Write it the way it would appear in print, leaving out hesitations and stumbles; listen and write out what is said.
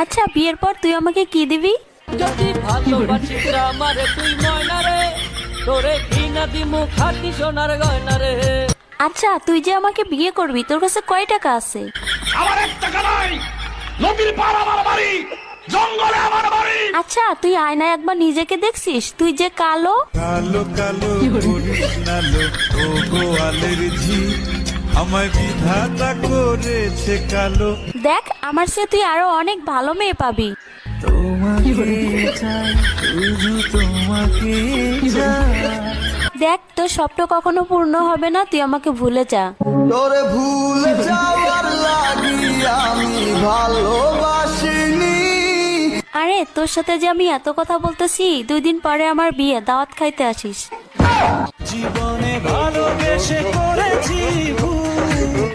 আচ্ছা বিয়ের পর তুই আমাকে কি দিবি? যদি ভালোবাসিস আমারে তুই ময়না রে, তোরে কিনা দিমু খাটি সোনার গয়না রে। আচ্ছা তুই যে আমাকে বিয়ে করবি তোর কাছে কয় টাকা আছে? আমার এক টাকা নাই, নদীর পার আমার বাড়ি, জঙ্গলে আমার বাড়ি। আচ্ছা তুই আয়নায় একবার নিজেকে দেখছিস? তুই যে কালো। কালো কালো করিস না লো, ও গোয়ালের ঝি আমায় বিধাতা করেছে কালো। দেখ আমার চেয়ে তুই আরো অনেক ভালো মেয়ে পাবি। তোমাকে চাই, শুধু তোমাকে চাই। দেখ তোর স্বপ্ন কখনো পূর্ণ হবে না, তুই আমাকে ভুলে যা। তোরে ভুলে যাওয়ার লাগি আমি ভালোবাসিনি। আরে তোর সাথে যে আমি এত কথা বলতেছি, 2 দিন পরে আমার বিয়ে, দাওয়াত খাইতে আসিস। জীবনে ভালোবেসে করেছি ভুল,